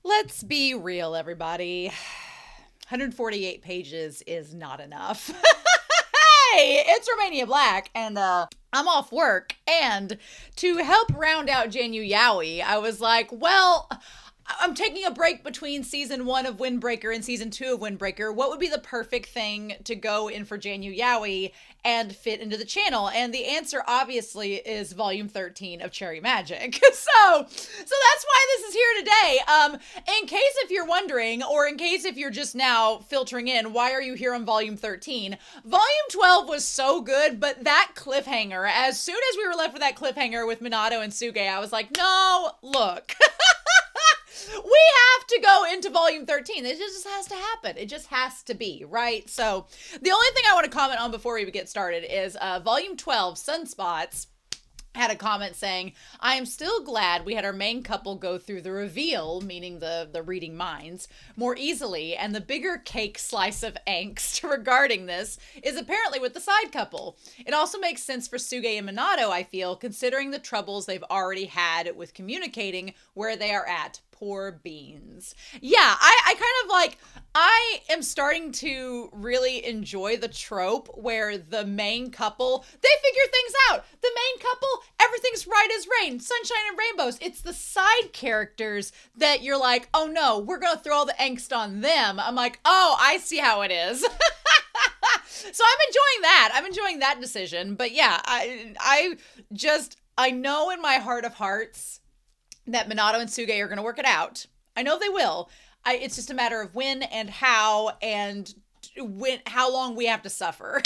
Let's be real, everybody. 148 pages is not enough. Hey, it's Romania Black, and I'm off work. And to help round out Janu Yowie, I was like, well, I'm taking a break between season 1 of Windbreaker and season 2 of Windbreaker. What would be the perfect thing to go in for Janu Yowie and fit into the channel? And the answer obviously is volume 13 of Cherry Magic. So that's why this is here today. In case if you're wondering, or in case if you're just now filtering in, why are you here on volume 13? Volume 12 was so good, but that cliffhanger, as soon as we were left with that cliffhanger with Minato and Sugay, I was like, no, look. We have to go into volume 13. It just has to happen. It just has to be, right? So the only thing I want to comment on before we get started is volume 12, Sunspots, had a comment saying, I am still glad we had our main couple go through the reveal, meaning the reading minds, more easily, and the bigger cake slice of angst regarding this is apparently with the side couple. It also makes sense for Sugay and Minato, I feel, considering the troubles they've already had with communicating where they are at. Poor beans. Yeah, I kind of like, I am starting to really enjoy the trope where the main couple, they figure things out. The main couple, everything's right as rain, sunshine and rainbows. It's the side characters that you're like, oh no, we're going to throw all the angst on them. I'm like, oh, I see how it is. So I'm enjoying that. I'm enjoying that decision. But yeah, I know in my heart of hearts that Minato and Sugay are going to work it out. I know they will. It's just a matter of when and how and how long we have to suffer.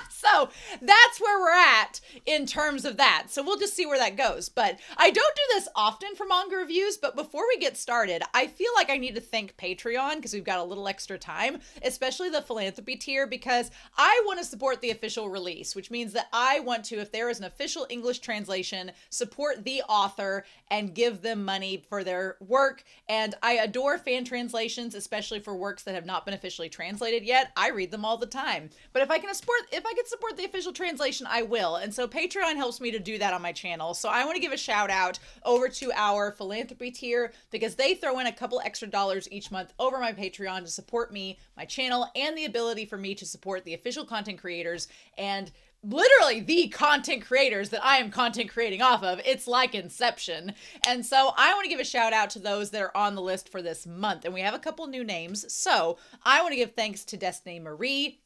So that's where we're at in terms of that. So we'll just see where that goes. But I don't do this often for manga reviews, but before we get started, I feel like I need to thank Patreon because we've got a little extra time, especially the philanthropy tier, because I want to support the official release, which means that I want to, if there is an official English translation, support the author and give them money for their work. And I adore fan translations, especially for works that have not been officially translated yet. I read them all the time. But if I can support the official translation, I will. And so Patreon helps me to do that on my channel. So I want to give a shout out over to our philanthropy tier because they throw in a couple extra dollars each month over my Patreon to support me, my channel, and the ability for me to support the official content creators and literally the content creators that I am content creating off of. It's like Inception. And so I want to give a shout out to those that are on the list for this month. And we have a couple new names. So I want to give thanks to Destiny Marie,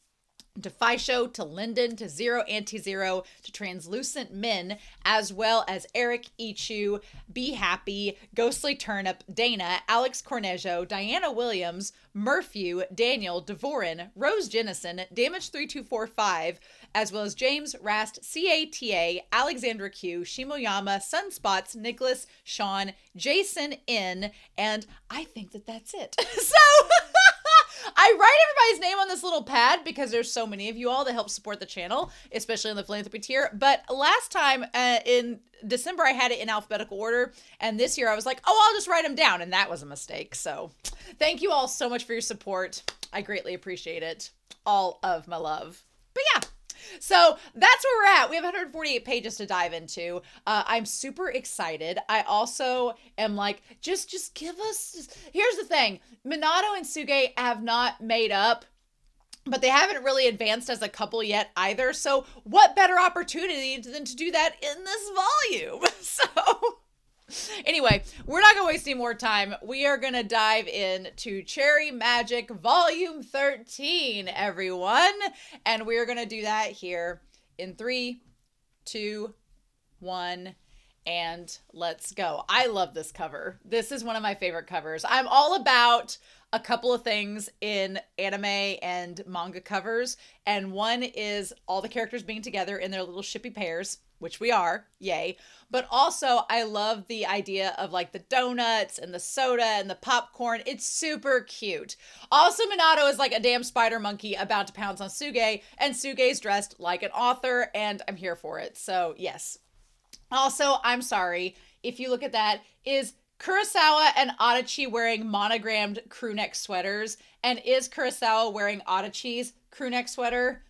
to Fisho, to Linden, to Zero Anti-Zero, to Translucent Men, as well as Eric Ichu, Be Happy, Ghostly Turnip, Dana, Alex Cornejo, Diana Williams, Murphew, Daniel, Devorin, Rose Jennison, Damage3245, as well as James, Rast, CATA, Alexandra Q, Shimoyama, Sunspots, Nicholas, Sean, Jason N, and I think that that's it. So I write everybody's name on this little pad because there's so many of you all that help support the channel, especially in the philanthropy tier. But last time in December, I had it in alphabetical order. And this year I was like, oh, I'll just write them down. And that was a mistake. So thank you all so much for your support. I greatly appreciate it. All of my love. But yeah. So that's where we're at. We have 148 pages to dive into. I'm super excited. I also am like, just give us, here's the thing. Minato and Sugay have not made up, but they haven't really advanced as a couple yet either. So what better opportunity than to do that in this volume? So anyway, we're not going to waste any more time. We are going to dive into Cherry Magic Volume 13, everyone. And we are going to do that here in 3, 2, 1, and let's go. I love this cover. This is one of my favorite covers. I'm all about a couple of things in anime and manga covers. And one is all the characters being together in their little shippy pairs, which we are, yay. But also I love the idea of like the donuts and the soda and the popcorn. It's super cute. Also, Minato is like a damn spider monkey about to pounce on Sugay, and Sugay's dressed like an author, and I'm here for it. So yes. Also, I'm sorry, if you look at that, is Kurosawa and Adachi wearing monogrammed crew neck sweaters? And is Kurosawa wearing Adachi's crew neck sweater?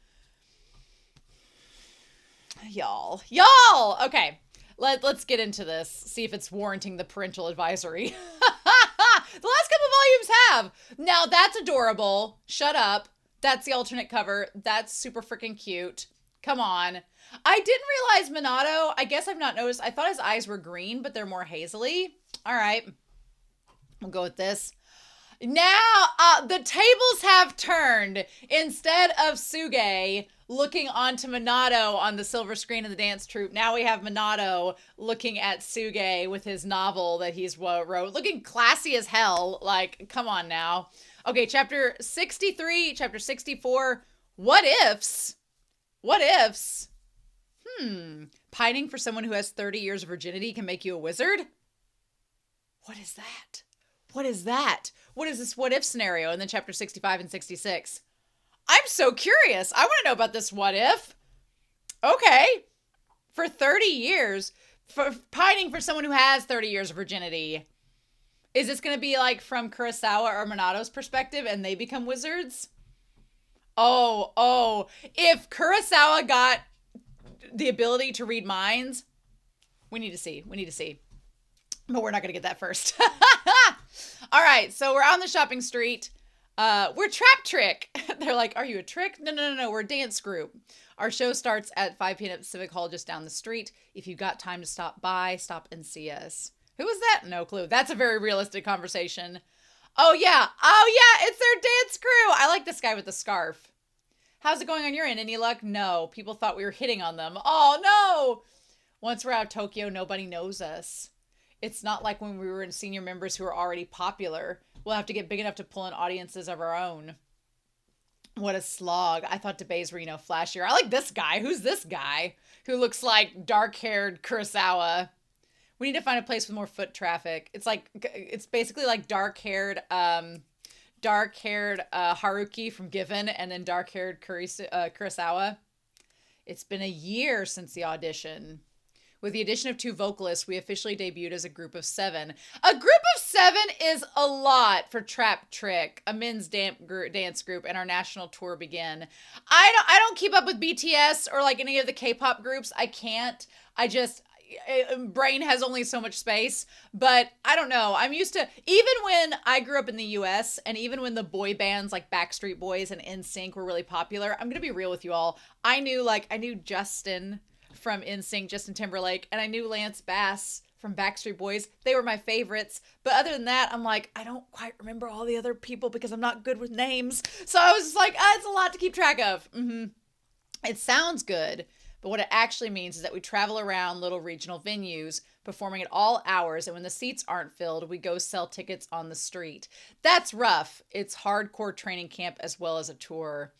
Y'all. Okay, let's get into this. See if it's warranting the parental advisory. The last couple have. Now that's adorable. Shut up. That's the alternate cover. That's super freaking cute. Come on. I didn't realize Minato, I guess I've not noticed. I thought his eyes were green, but they're more hazily. All right. We'll go with this. Now, the tables have turned. Instead of Sugay looking onto Minato on the silver screen of the dance troupe, now we have Minato looking at Sugay with his novel that he's wrote, looking classy as hell. Like, come on now. Okay, chapter 63, chapter 64, what ifs? What ifs? Pining for someone who has 30 years of virginity can make you a wizard? What is that? What is that? What is this what if scenario? And then chapter 65 and 66. I'm so curious. I want to know about this what if. Okay. For 30 years, for pining for someone who has 30 years of virginity. Is this going to be like from Kurosawa or Minato's perspective and they become wizards? Oh. If Kurosawa got the ability to read minds, we need to see. But we're not going to get that first. All right, so we're on the shopping street. We're Trap Trick. They're like, are you a trick? No. We're a dance group. Our show starts at 5 p.m. at Civic Hall just down the street. If you've got time to stop by, stop and see us. Who was that? No clue. That's a very realistic conversation. Oh, yeah, it's their dance crew. I like this guy with the scarf. How's it going on your end? Any luck? No. People thought we were hitting on them. Oh, no. Once we're out of Tokyo, nobody knows us. It's not like when we were in senior members who are already popular. We'll have to get big enough to pull in audiences of our own. What a slog. I thought debates were, flashier. I like this guy. Who's this guy? Who looks like dark-haired Kurosawa. We need to find a place with more foot traffic. It's basically like dark-haired Haruki from Given and then dark-haired Kurosawa. It's been a year since the audition. With the addition of 2 vocalists, we officially debuted as a group of 7. A group of 7 is a lot for Trap Trick, a men's dance group, and our national tour begin. I don't keep up with BTS or like any of the K-pop groups. I can't. Brain has only so much space, but I don't know. I'm used to, even when I grew up in the US and even when the boy bands like Backstreet Boys and NSYNC were really popular, I'm going to be real with you all. I knew Justin from NSYNC, Justin Timberlake, and I knew Lance Bass from Backstreet Boys. They were my favorites. But other than that, I'm like, I don't quite remember all the other people because I'm not good with names. So I was just like, it's a lot to keep track of. It sounds good. But what it actually means is that we travel around little regional venues, performing at all hours, and when the seats aren't filled, we go sell tickets on the street. That's rough. It's hardcore training camp as well as a tour.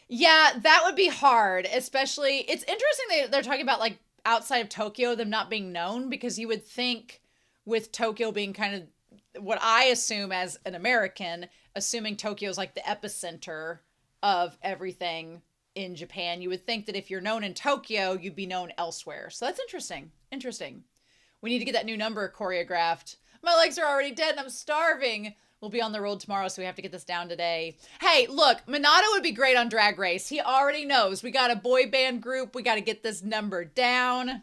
Yeah, that would be hard, especially, it's interesting they're talking about, like, outside of Tokyo, them not being known, because you would think with Tokyo being kind of what I assume as an American, assuming Tokyo is like the epicenter of everything in Japan, you would think that if you're known in Tokyo, you'd be known elsewhere. So that's interesting. We need to get that new number choreographed. My legs are already dead and I'm starving. We'll be on the road tomorrow, so we have to get this down today. Hey, look, Minato would be great on Drag Race. He already knows. We got a boy band group. We got to get this number down.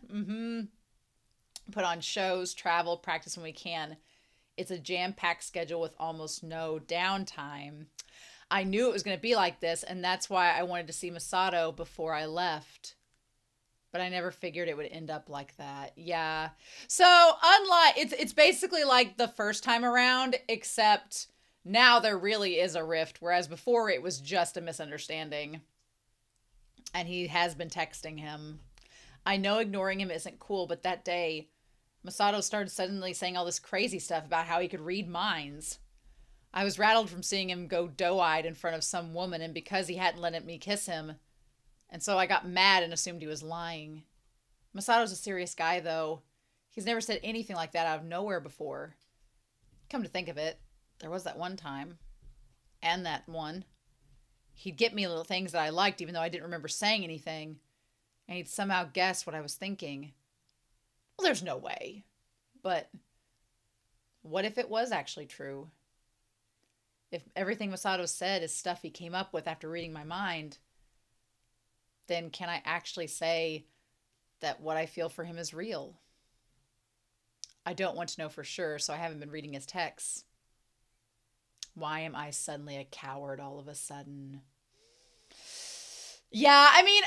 Put on shows, travel, practice when we can. It's a jam-packed schedule with almost no downtime. I knew it was going to be like this, and that's why I wanted to see Masato before I left. But I never figured it would end up like that. Yeah. So, unlike, it's basically like the first time around, except now there really is a rift, whereas before it was just a misunderstanding. And he has been texting him. I know ignoring him isn't cool, but that day, Masato started suddenly saying all this crazy stuff about how he could read minds. I was rattled from seeing him go doe-eyed in front of some woman, and because he hadn't let me kiss him, and so I got mad and assumed he was lying. Masato's a serious guy, though. He's never said anything like that out of nowhere before. Come to think of it, there was that one time. And that one. He'd get me little things that I liked, even though I didn't remember saying anything. And he'd somehow guess what I was thinking. Well, there's no way. But what if it was actually true? If everything Masato said is stuff he came up with after reading my mind, then can I actually say that what I feel for him is real? I don't want to know for sure, so I haven't been reading his texts. Why am I suddenly a coward all of a sudden? Yeah, I mean,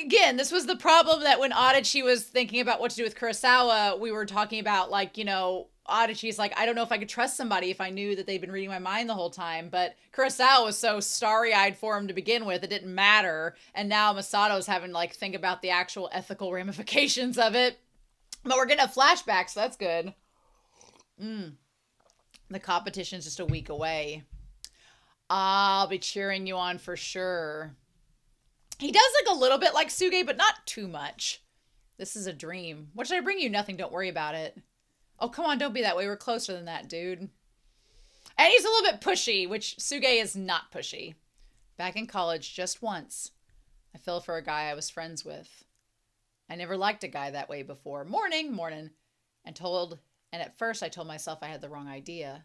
again, this was the problem that when Adachi was thinking about what to do with Kurosawa, we were talking about, like, Adachi's like, I don't know if I could trust somebody if I knew that they'd been reading my mind the whole time. But Kurosawa was so starry-eyed for him to begin with, it didn't matter. And now Masato's having to, like, think about the actual ethical ramifications of it. But we're getting a flashback, so that's good. The competition's just a week away. I'll be cheering you on for sure. He does look a little bit like Sugay, but not too much. This is a dream. What should I bring you? Nothing. Don't worry about it. Oh, come on. Don't be that way. We're closer than that, dude. And he's a little bit pushy, which Sugay is not pushy. Back in college, just once, I fell for a guy I was friends with. I never liked a guy that way before. Morning. And at first I told myself I had the wrong idea.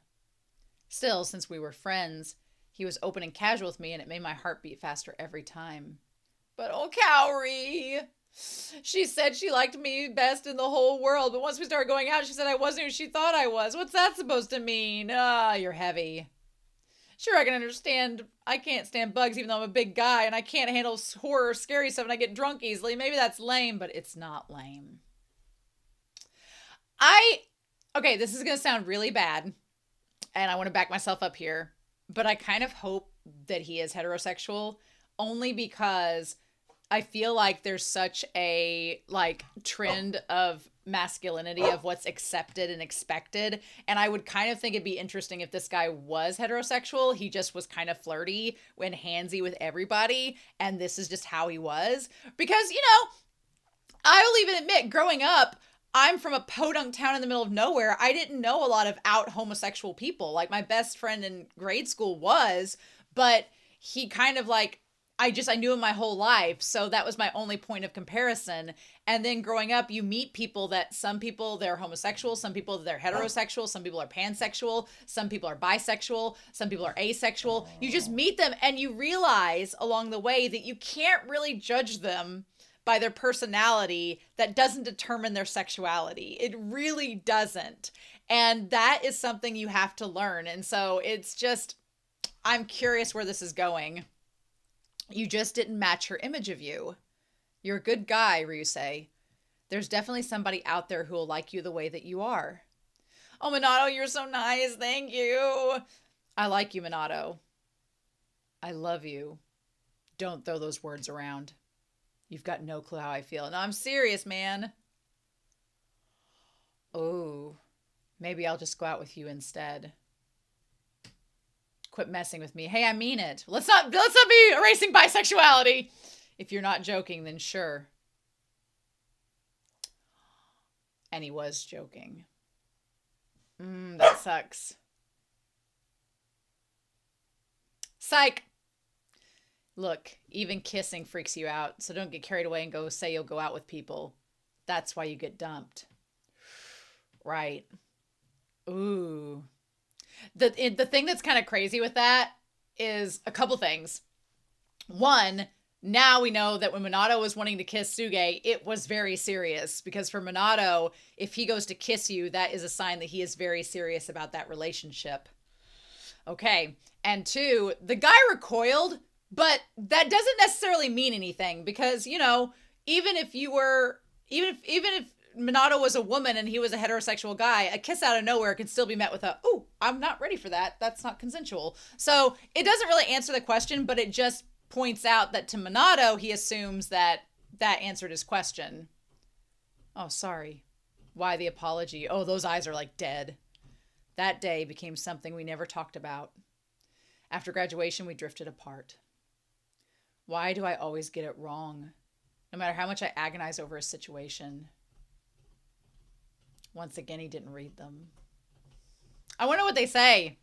Still, since we were friends, he was open and casual with me, and it made my heart beat faster every time. But oh, Kaori, she said she liked me best in the whole world, but once we started going out, she said I wasn't who she thought I was. What's that supposed to mean? You're heavy. Sure, I can understand. I can't stand bugs even though I'm a big guy, and I can't handle horror, scary stuff, and I get drunk easily. Maybe that's lame, but it's not lame. Okay, this is going to sound really bad, and I want to back myself up here, but I kind of hope that he is heterosexual, only because I feel like there's such a, like, trend of masculinity of what's accepted and expected, and I would kind of think it'd be interesting if this guy was heterosexual. He just was kind of flirty and handsy with everybody, and this is just how he was. Because, I will even admit, growing up, I'm from a podunk town in the middle of nowhere. I didn't know a lot of out homosexual people. Like, my best friend in grade school was, but he kind of, like, I knew him my whole life. So that was my only point of comparison. And then growing up, you meet people that some people, they're homosexual. Some people, they're heterosexual. Some people are pansexual. Some people are bisexual. Some people are asexual. You just meet them and you realize along the way that you can't really judge them by their personality. That doesn't determine their sexuality. It really doesn't. And that is something you have to learn. And so it's just, I'm curious where this is going. You just didn't match her image of you. You're a good guy, Ryusei. There's definitely somebody out there who will like you the way that you are. Oh, Minato, you're so nice. Thank you. I like you, Minato. I love you. Don't throw those words around. You've got no clue how I feel. No, I'm serious, man. Oh, maybe I'll just go out with you instead. Quit messing with me. Hey, I mean it. Let's not be erasing bisexuality. If you're not joking, then sure. And he was joking. That sucks. Psych. Look, even kissing freaks you out, so don't get carried away and go say you'll go out with people. That's why you get dumped. Right. Ooh. The thing that's kind of crazy with that is a couple things. One, now we know that when Minato was wanting to kiss Sugay, it was very serious. Because for Minato, if he goes to kiss you, that is a sign that he is very serious about that relationship. Okay. And two, the guy recoiled, but that doesn't necessarily mean anything. Because, even if Minato was a woman and he was a heterosexual guy, a kiss out of nowhere can still be met with "Oh, I'm not ready for that. That's not consensual." So it doesn't really answer the question, but it just points out that to Minato, he assumes that answered his question. Oh, sorry. Why the apology? Oh, those eyes are like dead. That day became something we never talked about. After graduation, we drifted apart. Why do I always get it wrong? No matter how much I agonize over a situation. Once again, he didn't read them. I wonder what they say.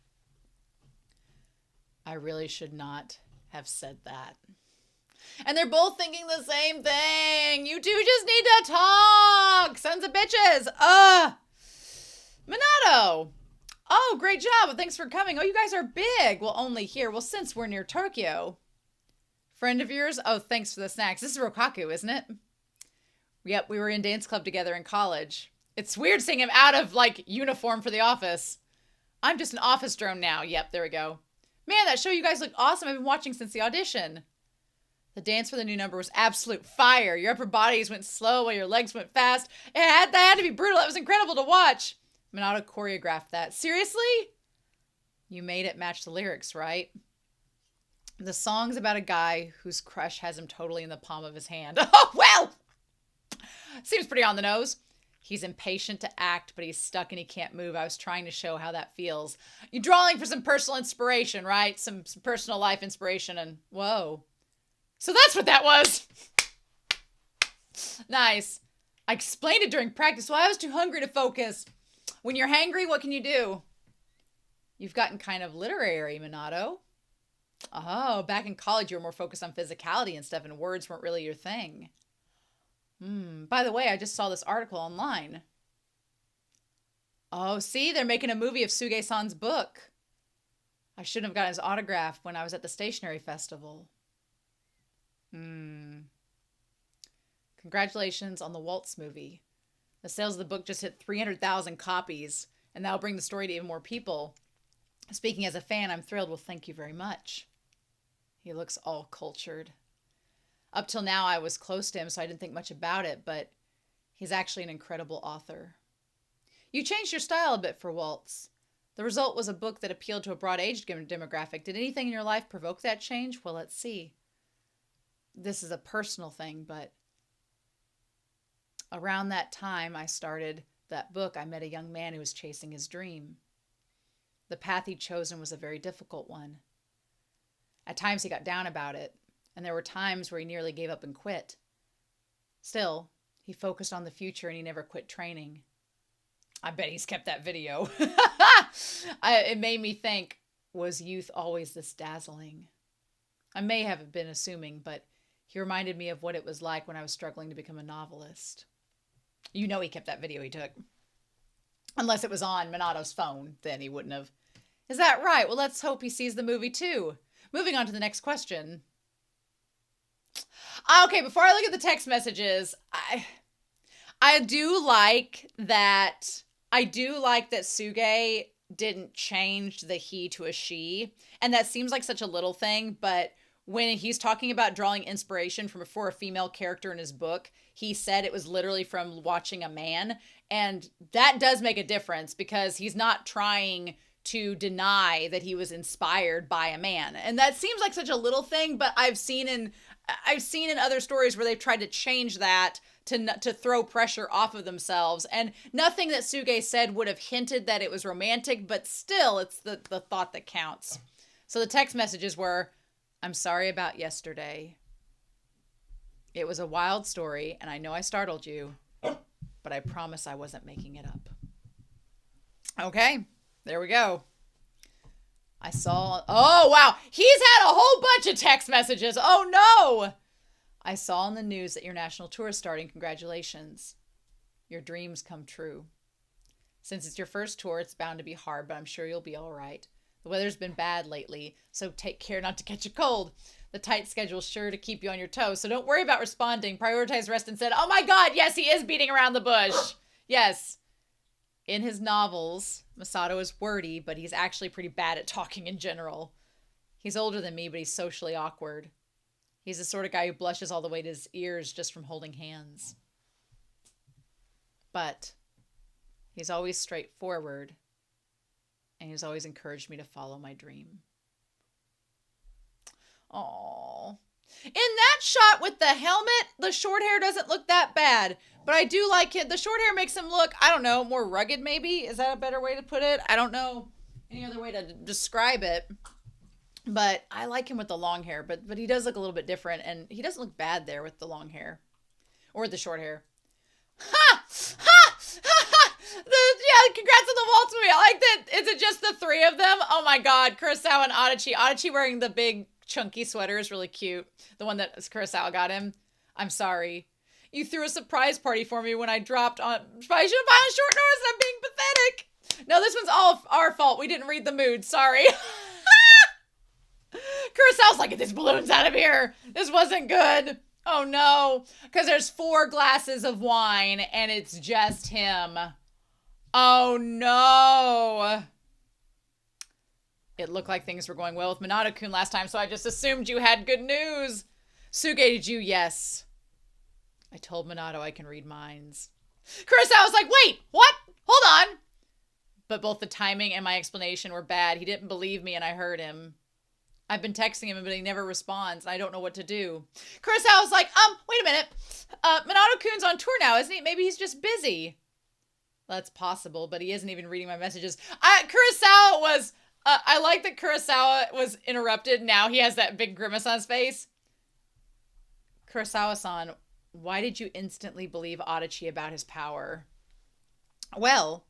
I really should not have said that. And they're both thinking the same thing. You two just need to talk. Sons of bitches. Minato. Oh, great job. Thanks for coming. Oh, you guys are big. Well, only here. Well, since we're near Tokyo. Friend of yours? Oh, thanks for the snacks. This is Rokaku, isn't it? Yep, we were in dance club together in college. It's weird seeing him out of, like, uniform for the office. I'm just an office drone now. Yep, there we go. Man, that show you guys look awesome. I've been watching since the audition. The dance for the new number was absolute fire. Your upper bodies went slow while your legs went fast. That had to be brutal. It was incredible to watch. Minato choreographed that. Seriously? You made it match the lyrics, right? The song's about a guy whose crush has him totally in the palm of his hand. Oh, well! Seems pretty on the nose. He's impatient to act, but he's stuck and he can't move. I was trying to show how that feels. You're drawing for some personal inspiration, right? Some personal life inspiration, and whoa. So that's what that was. Nice. I explained it during practice. Well, I was too hungry to focus. When you're hangry, what can you do? You've gotten kind of literary, Minato. Oh, back in college, you were more focused on physicality and stuff, and words weren't really your thing. By the way, I just saw this article online. Oh, see, they're making a movie of Sugay-san's book. I shouldn't have gotten his autograph when I was at the stationery festival. Congratulations on the Waltz movie. The sales of the book just hit 300,000 copies, and that'll bring the story to even more people. Speaking as a fan, I'm thrilled. Well, thank you very much. He looks all cultured. Up till now, I was close to him, so I didn't think much about it, but he's actually an incredible author. You changed your style a bit for Waltz. The result was a book that appealed to a broad age demographic. Did anything in your life provoke that change? Well, let's see. This is a personal thing, but around that time I started that book, I met a young man who was chasing his dream. The path he'd chosen was a very difficult one. At times he got down about it, and there were times where he nearly gave up and quit. Still, he focused on the future and he never quit training. I bet he's kept that video. It made me think, was youth always this dazzling? I may have been assuming, but he reminded me of what it was like when I was struggling to become a novelist. You know he kept that video he took. Unless it was on Minato's phone, then he wouldn't have. Is that right? Well, let's hope he sees the movie too. Moving on to the next question. Okay, before I look at the text messages, I do like that Sugay didn't change the he to a she. And that seems like such a little thing, but when he's talking about drawing inspiration for a female character in his book, he said it was literally from watching a man. And that does make a difference because he's not trying to deny that he was inspired by a man. And that seems like such a little thing, but I've seen in other stories where they've tried to change that to throw pressure off of themselves. And nothing that Sugay said would have hinted that it was romantic, but still, it's the thought that counts. So the text messages were, I'm sorry about yesterday. It was a wild story, and I know I startled you, but I promise I wasn't making it up. Okay, there we go. Oh, wow. He's had a whole bunch of text messages. Oh, no. I saw on the news that your national tour is starting. Congratulations. Your dreams come true. Since it's your first tour, it's bound to be hard, but I'm sure you'll be all right. The weather's been bad lately, so take care not to catch a cold. The tight schedule's sure to keep you on your toes, so don't worry about responding. Prioritize rest instead. Oh my God, yes, he is beating around the bush. Yes. In his novels, Masato is wordy, but he's actually pretty bad at talking in general. He's older than me, but he's socially awkward. He's the sort of guy who blushes all the way to his ears just from holding hands. But he's always straightforward, and he's always encouraged me to follow my dream. Aww. In that shot with the helmet, the short hair doesn't look that bad. But I do like it. The short hair makes him look, I don't know, more rugged maybe? Is that a better way to put it? I don't know any other way to describe it. But I like him with the long hair. But he does look a little bit different. And he doesn't look bad there with the long hair. Or the short hair. Ha! Ha! Ha! Yeah, congrats on the Waltz movie. I like that. Is it just the three of them? Oh my God. Kurosawa and Adachi. Adachi wearing the big chunky sweater is really cute. The one that Kurosawa got him. I'm sorry. You threw a surprise party for me when I dropped on. I should have bought on short notice and I'm being pathetic. No, this one's all our fault. We didn't read the mood. Sorry. Kurosawa's like, get these balloons out of here. This wasn't good. Oh no. Because there's 4 glasses of wine and it's just him. Oh no. It looked like things were going well with Minato-kun last time, so I just assumed you had good news. Sugay, did you? Yes. I told Minato I can read minds. Kurosawa was like, wait, what? Hold on. But both the timing and my explanation were bad. He didn't believe me and I heard him. I've been texting him, but he never responds. I don't know what to do. Kurosawa was like, wait a minute. Minato-kun's on tour now, isn't he? Maybe he's just busy. That's possible, but he isn't even reading my messages. Kurosawa was, I like that Kurosawa was interrupted. Now he has that big grimace on his face. Kurosawa-san, why did you instantly believe Adachi about his power? Well,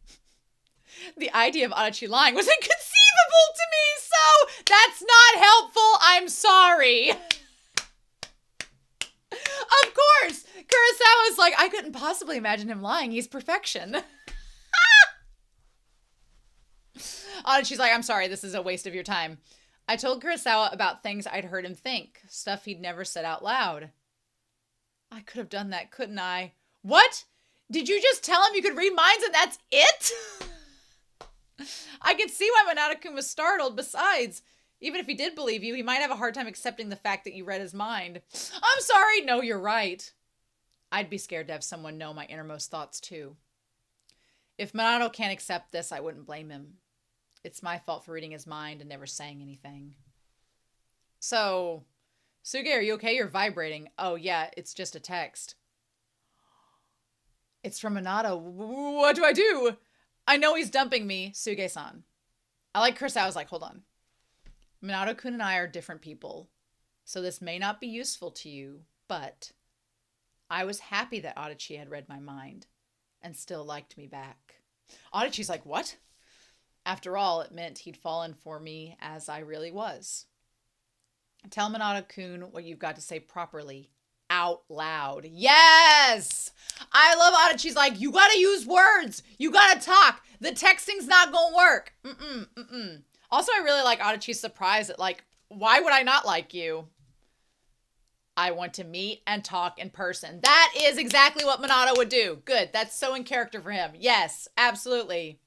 the idea of Adachi lying was inconceivable to me, so that's not helpful. I'm sorry. Of course, Kurosawa's like, I couldn't possibly imagine him lying. He's perfection. Adachi's like, I'm sorry, this is a waste of your time. I told Kurosawa about things I'd heard him think, stuff he'd never said out loud. I could have done that, couldn't I? What? Did you just tell him you could read minds and that's it? I can see why Minato-kun was startled. Besides, even if he did believe you, he might have a hard time accepting the fact that you read his mind. I'm sorry. No, you're right. I'd be scared to have someone know my innermost thoughts too. If Minato can't accept this, I wouldn't blame him. It's my fault for reading his mind and never saying anything. So, Sugay, are you okay? You're vibrating. Oh yeah, it's just a text. It's from Minato. What do I do? I know he's dumping me, Sugay-san. I like Chris. I was like, hold on. Minato-kun and I are different people, so this may not be useful to you, but I was happy that Adachi had read my mind and still liked me back. Adachi's like, what? After all, it meant he'd fallen for me as I really was. Tell Minato-kun what you've got to say properly. Out loud. Yes! I love Adachi's like, you gotta use words. You gotta talk. The texting's not gonna work. Also, I really like Adachi's surprise at like, why would I not like you? I want to meet and talk in person. That is exactly what Minato would do. Good. That's so in character for him. Yes, absolutely.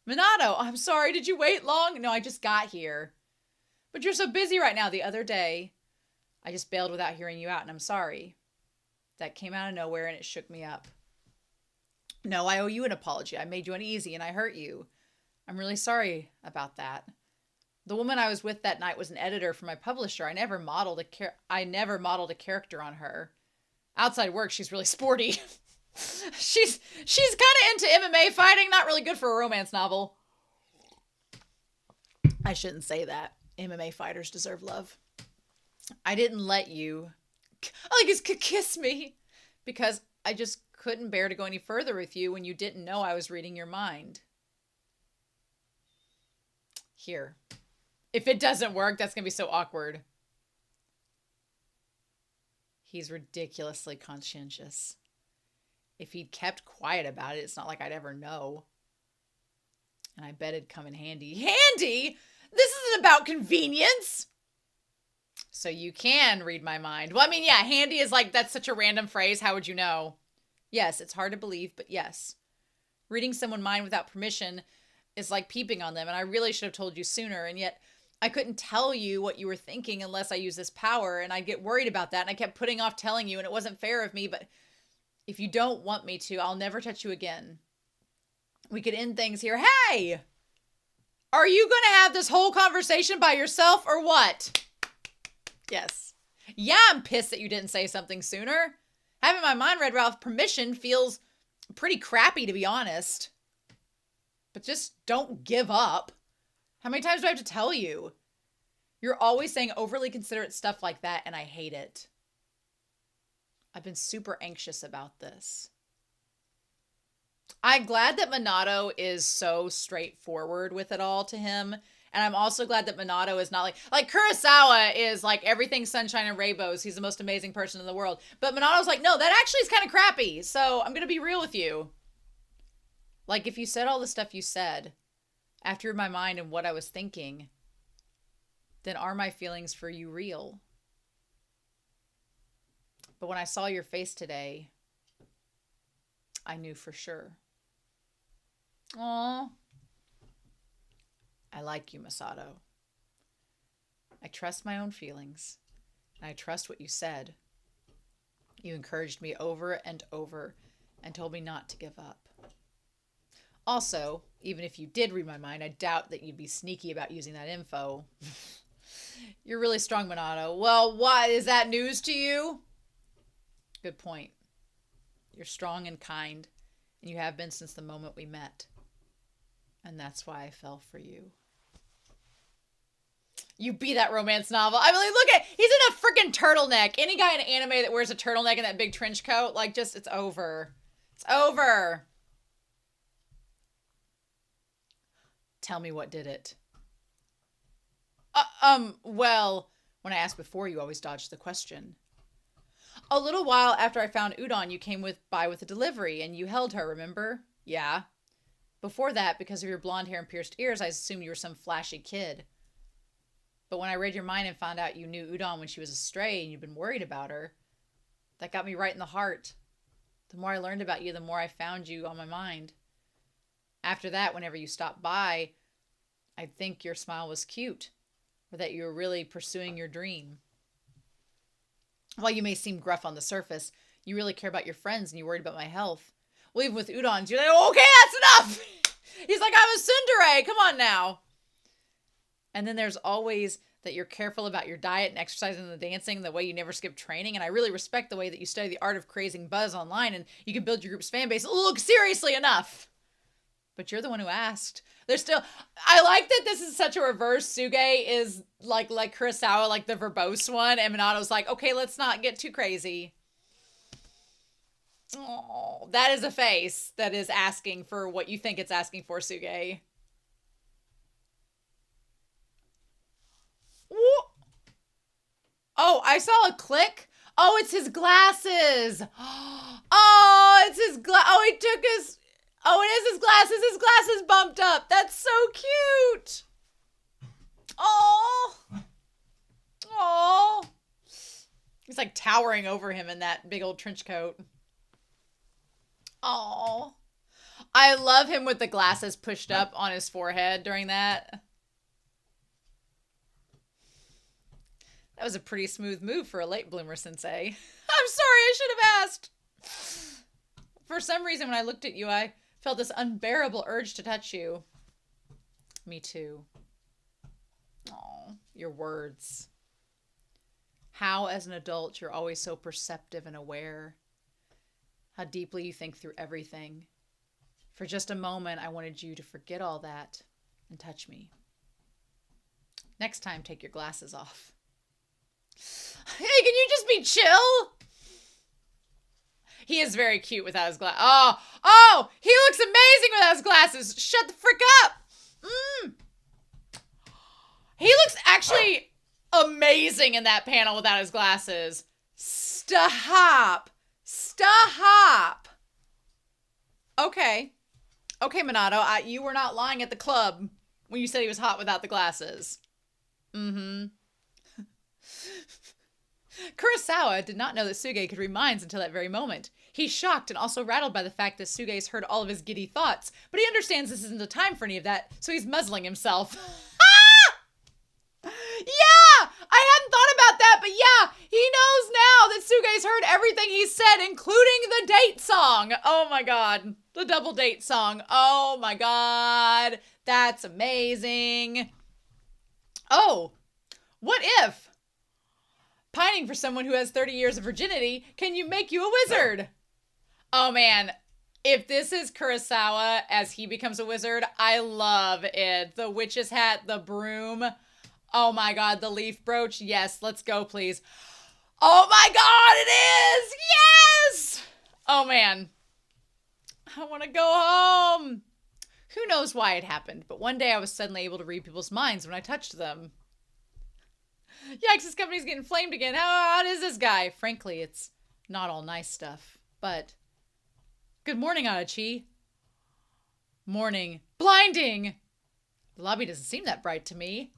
Minato, I'm sorry. Did you wait long? No, I just got here. But you're so busy right now. The other day, I just bailed without hearing you out, and I'm sorry. That came out of nowhere, and it shook me up. No, I owe you an apology. I made you uneasy, and I hurt you. I'm really sorry about that. The woman I was with that night was an editor for my publisher. I never modeled a character on her. Outside work, she's really sporty. she's kind of into MMA fighting. Not really good for a romance novel. I shouldn't say that. MMA fighters deserve love. I didn't let you, kiss me because I just couldn't bear to go any further with you when you didn't know I was reading your mind. Here. If it doesn't work, that's going to be so awkward. He's ridiculously conscientious. If he'd kept quiet about it, it's not like I'd ever know. And I bet it'd come in handy. Handy? This isn't about convenience. So you can read my mind. Well, I mean, yeah, handy is like, that's such a random phrase. How would you know? Yes, it's hard to believe, but yes. Reading someone's mind without permission is like peeping on them, and I really should have told you sooner, and yet I couldn't tell you what you were thinking unless I used this power, and I'd get worried about that, and I kept putting off telling you, and it wasn't fair of me, but if you don't want me to, I'll never touch you again. We could end things here. Hey! Are you going to have this whole conversation by yourself or what? Yes. Yeah, I'm pissed that you didn't say something sooner. Having my mind read without permission feels pretty crappy, to be honest. But just don't give up. How many times do I have to tell you? You're always saying overly considerate stuff like that, and I hate it. I've been super anxious about this. I'm glad that Minato is so straightforward with it all to him. And I'm also glad that Minato is not like Kurosawa is like everything sunshine and rainbows. He's the most amazing person in the world. But Minato's like, no, that actually is kind of crappy. So I'm going to be real with you. Like if you said all the stuff you said after my mind and what I was thinking, then are my feelings for you real? But when I saw your face today, I knew for sure. Aww. I like you, Masato. I trust my own feelings, and I trust what you said. You encouraged me over and over and told me not to give up. Also, even if you did read my mind, I doubt that you'd be sneaky about using that info. You're really strong, Minato. Well, what? Is that news to you? Good point. You're strong and kind, and you have been since the moment we met. And that's why I fell for you. You be that romance novel. I mean, look at, he's in a freaking turtleneck. Any guy in anime that wears a turtleneck and that big trench coat, like, just, it's over. It's over. Tell me what did it. Well, when I asked before, you always dodged the question. A little while after I found Udon, you came by with a delivery, and you held her, remember? Yeah. Before that, because of your blonde hair and pierced ears, I assumed you were some flashy kid. But when I read your mind and found out you knew Udon when she was a stray and you'd been worried about her, that got me right in the heart. The more I learned about you, the more I found you on my mind. After that, whenever you stopped by, I'd think your smile was cute, or that you were really pursuing your dream. While you may seem gruff on the surface, you really care about your friends and you're worried about my health. Well, even with Udon, you're like, okay, that's enough! He's like, I'm a tsundere, come on now. And then there's always that you're careful about your diet and exercising and the dancing, the way you never skip training. And I really respect the way that you study the art of creating buzz online and you can build your group's fan base. Look, seriously enough. But you're the one who asked. There's still, I like that this is such a reverse. Sugay is like Kurosawa, like the verbose one. And Minato's like, okay, let's not get too crazy. Oh, that is a face that is asking for what you think it's asking for, Sugay. Oh, I saw a click. Oh, it's his glasses. Oh, it's his oh, he took his, oh, it is his glasses. His glasses bumped up. That's so cute. Oh. Oh. He's like towering over him in that big old trench coat. Oh. I love him with the glasses pushed up on his forehead during that. That was a pretty smooth move for a late bloomer, Sensei. I'm sorry, I should have asked. For some reason, when I looked at you, I felt this unbearable urge to touch you. Me too. Oh, your words. How, as an adult, you're always so perceptive and aware. How deeply you think through everything. For just a moment, I wanted you to forget all that and touch me. Next time, take your glasses off. Hey, can you just be chill? He is very cute without his glasses. Oh, he looks amazing without his glasses. Shut the frick up. He looks actually amazing in that panel without his glasses. Stop. Stop. Okay. Okay, Minato, you were not lying at the club when you said he was hot without the glasses. Kurosawa did not know that Sugay could read minds until that very moment. He's shocked and also rattled by the fact that Sugay's heard all of his giddy thoughts, but he understands this isn't the time for any of that, so he's muzzling himself. Yeah! I hadn't thought about that, but yeah, he knows now that Sugay's heard everything he said, including the date song. Oh my god. The double date song. Oh my god. That's amazing. Oh, what if pining for someone who has 30 years of virginity can make you a wizard? Oh man, if this is Kurosawa as he becomes a wizard, I love it. The witch's hat, the broom. Oh my god, the leaf brooch. Yes, let's go, please. Oh my god, it is! Yes! Oh man. I want to go home. Who knows why it happened, but one day I was suddenly able to read people's minds when I touched them. Yikes, this company's getting flamed again. How hot is this guy? Frankly, it's not all nice stuff, but... Good morning, Adachi. Morning. Blinding! The lobby doesn't seem that bright to me.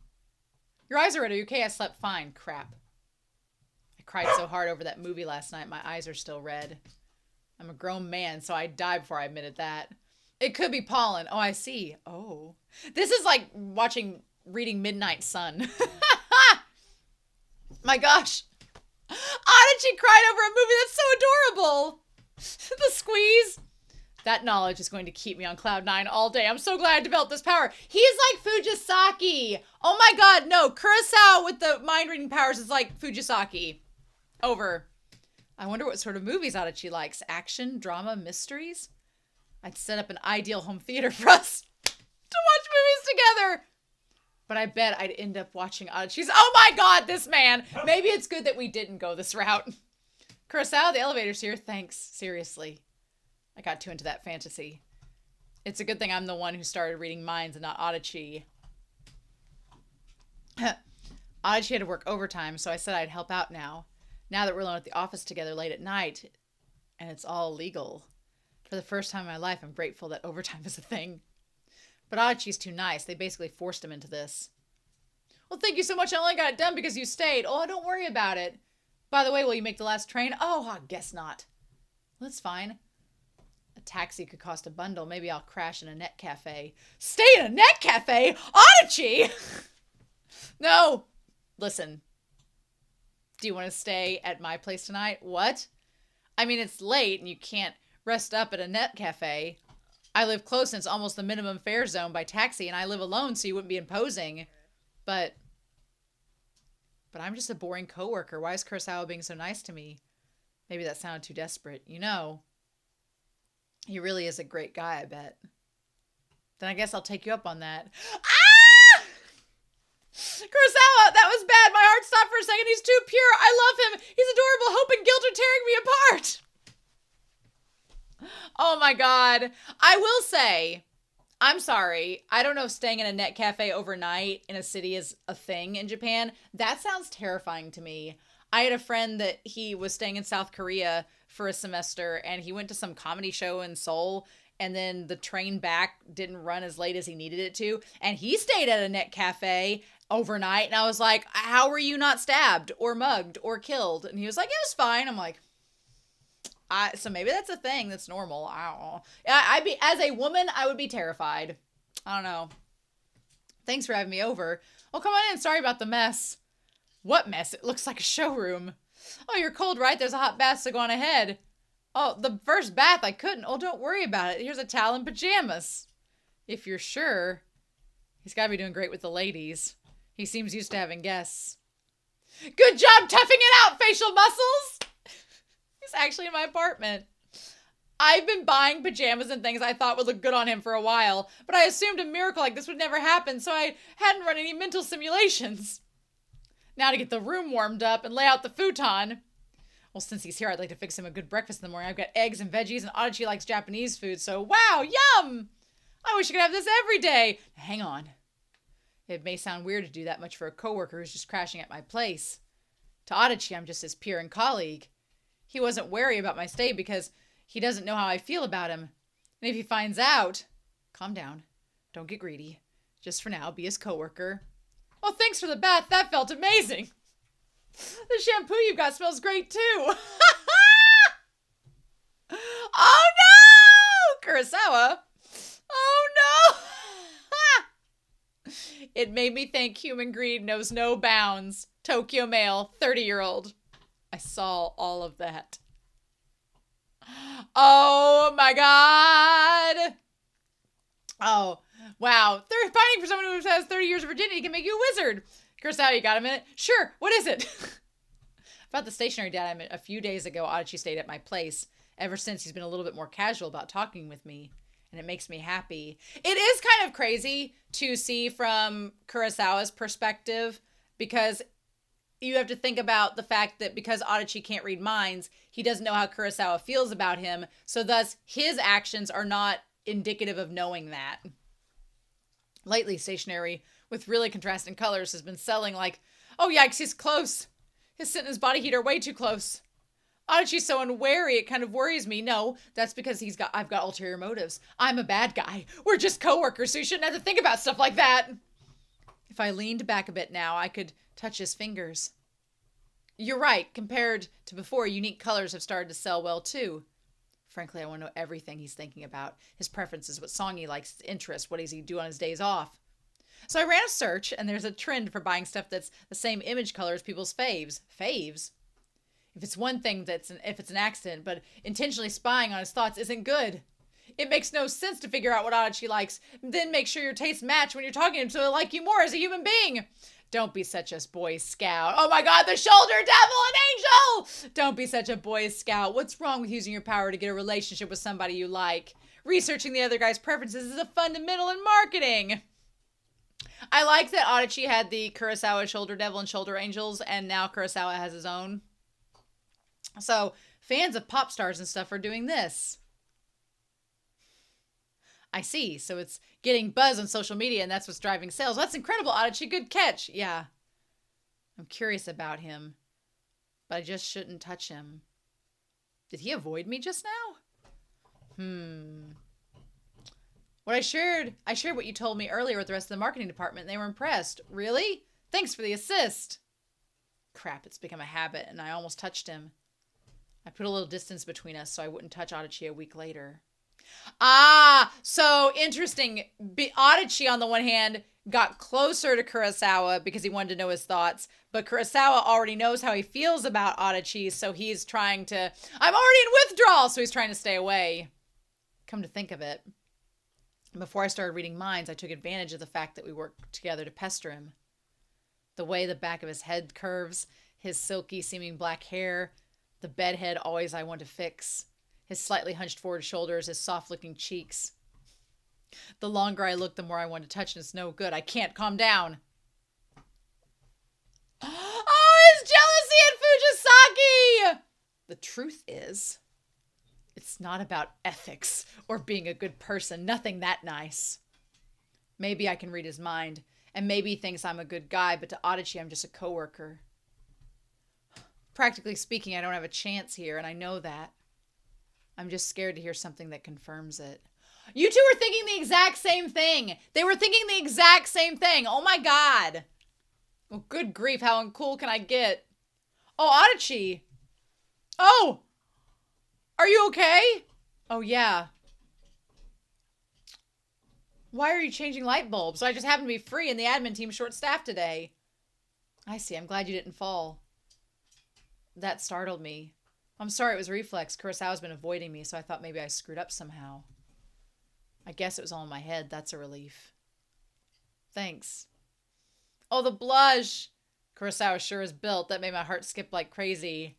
Your eyes are red. Are you okay? I slept fine. Crap. I cried so hard over that movie last night, my eyes are still red. I'm a grown man, so I'd die before I admitted that. It could be pollen. Oh, I see. Oh. This is like reading Midnight Sun. My gosh. Adachi cried over a movie. That's so adorable. The squeeze. That knowledge is going to keep me on cloud nine all day. I'm so glad I developed this power. He's like Fujisaki. Oh my god, no. Kurosawa with the mind reading powers is like Fujisaki. Over. I wonder what sort of movies Adachi likes. Action, drama, mysteries? I'd set up an ideal home theater for us to watch movies together. But I bet I'd end up watching Adachi's. Oh my god, this man. Maybe it's good that we didn't go this route. Kurosawa, the elevator's here. Thanks. Seriously. I got too into that fantasy. It's a good thing I'm the one who started reading minds and not Adachi. Adachi had to work overtime, so I said I'd help out now. Now that we're alone at the office together late at night, and it's all legal. For the first time in my life, I'm grateful that overtime is a thing. But Adachi's too nice. They basically forced him into this. Well, thank you so much. I only got it done because you stayed. Oh, don't worry about it. By the way, will you make the last train? Oh, I guess not. Well, that's fine. A taxi could cost a bundle. Maybe I'll crash in a net cafe. Stay in a net cafe? Adachi! No. Listen. Do you want to stay at my place tonight? What? I mean, it's late and you can't rest up at a net cafe. I live close and it's almost the minimum fare zone by taxi, and I live alone, so you wouldn't be imposing. But I'm just a boring coworker. Why is Kurosawa being so nice to me? Maybe that sounded too desperate. You know, he really is a great guy, I bet. Then I guess I'll take you up on that. Ah! Kurosawa, that was bad. My heart stopped for a second. He's too pure. I love him. He's adorable. Hope and guilt are tearing me apart. Oh my god. I will say, I'm sorry. I don't know if staying in a net cafe overnight in a city is a thing in Japan. That sounds terrifying to me. I had a friend that he was staying in South Korea for a semester, and he went to some comedy show in Seoul, and then the train back didn't run as late as he needed it to, and he stayed at a net cafe overnight, and I was like, how were you not stabbed or mugged or killed? And he was like, it was fine. I'm like, so maybe that's a thing that's normal. I don't know. I'd be, as a woman, I would be terrified. I don't know. Thanks for having me over. Oh, come on in. Sorry about the mess. What mess? It looks like a showroom. Oh, you're cold, right? There's a hot bath, so go on ahead. Oh, the first bath, I couldn't. Oh, don't worry about it. Here's a towel and pajamas. If you're sure. He's got to be doing great with the ladies. He seems used to having guests. Good job toughing it out, facial muscles! He's actually in my apartment. I've been buying pajamas and things I thought would look good on him for a while, but I assumed a miracle like this would never happen, so I hadn't run any mental simulations. Now to get the room warmed up and lay out the futon. Well, since he's here, I'd like to fix him a good breakfast in the morning. I've got eggs and veggies, and Adachi likes Japanese food, so wow, yum! I wish I could have this every day. Hang on. It may sound weird to do that much for a coworker who's just crashing at my place. To Adachi, I'm just his peer and colleague. He wasn't wary about my stay because he doesn't know how I feel about him. And if he finds out... Calm down. Don't get greedy. Just for now, be his coworker. Oh, thanks for the bath. That felt amazing. The shampoo you've got smells great, too. Oh, no! Kurosawa. Oh, no! It made me think human greed knows no bounds. Tokyo male, 30-year-old. I saw all of that. Oh, my God. Oh, wow. They're fighting for someone who has 30 years of virginity can make you a wizard. Kurosawa, you got a minute? Sure. What is it? About the stationary dad I met a few days ago, Adachi stayed at my place. Ever since, he's been a little bit more casual about talking with me, and it makes me happy. It is kind of crazy to see from Kurosawa's perspective, because you have to think about the fact that because Adachi can't read minds, he doesn't know how Kurosawa feels about him, so thus his actions are not indicative of knowing that. Lately, stationery with really contrasting colors has been selling like, oh yikes, he's close. His scent and his body heat are way too close. Adachi's so unwary, it kind of worries me. No, that's because I've got ulterior motives. I'm a bad guy. We're just coworkers, so you shouldn't have to think about stuff like that. If I leaned back a bit now, I could touch his fingers. You're right. Compared to before, unique colors have started to sell well too. Frankly, I want to know everything he's thinking about. His preferences, what song he likes, his interests, what does he do on his days off. So I ran a search, and there's a trend for buying stuff that's the same image color as people's faves. Faves? If it's one thing, if it's an accident, but intentionally spying on his thoughts isn't good. It makes no sense to figure out what Adachi likes, then make sure your tastes match when you're talking to him so he'll like you more as a human being. Don't be such a Boy Scout. Oh my God, the shoulder devil and angel! Don't be such a Boy Scout. What's wrong with using your power to get a relationship with somebody you like? Researching the other guy's preferences is a fundamental in marketing. I like that Adachi had the Kurosawa shoulder devil and shoulder angels, and now Kurosawa has his own. So fans of pop stars and stuff are doing this. I see. So it's getting buzz on social media, and that's what's driving sales. That's incredible, Adachi. Good catch. Yeah. I'm curious about him, but I just shouldn't touch him. Did he avoid me just now? What I shared what you told me earlier with the rest of the marketing department, and they were impressed. Really? Thanks for the assist. Crap, it's become a habit, and I almost touched him. I put a little distance between us so I wouldn't touch Adachi a week later. Ah, so interesting. Adachi, on the one hand, got closer to Kurosawa because he wanted to know his thoughts, but Kurosawa already knows how he feels about Adachi, so he's trying to... I'm already in withdrawal, so he's trying to stay away. Come to think of it, before I started reading minds, I took advantage of the fact that we worked together to pester him. The way the back of his head curves, his silky seeming black hair, the bedhead always I want to fix, his slightly hunched forward shoulders, his soft-looking cheeks. The longer I look, the more I want to touch, and it's no good. I can't calm down. Oh, his jealousy at Fujisaki! The truth is, it's not about ethics or being a good person. Nothing that nice. Maybe I can read his mind, and maybe he thinks I'm a good guy, but to Adachi, I'm just a coworker. Practically speaking, I don't have a chance here, and I know that. I'm just scared to hear something that confirms it. You two were thinking the exact same thing. They were thinking the exact same thing. Oh my God. Well, good grief, how uncool can I get? Oh, Adachi. Oh! Are you okay? Oh, yeah. Why are you changing light bulbs? I just happen to be free and the admin team's short-staffed today. I see. I'm glad you didn't fall. That startled me. I'm sorry, it was reflex. Kurosawa's been avoiding me, so I thought maybe I screwed up somehow. I guess it was all in my head. That's a relief. Thanks. Oh, the blush. Kurosawa sure is built. That made my heart skip like crazy.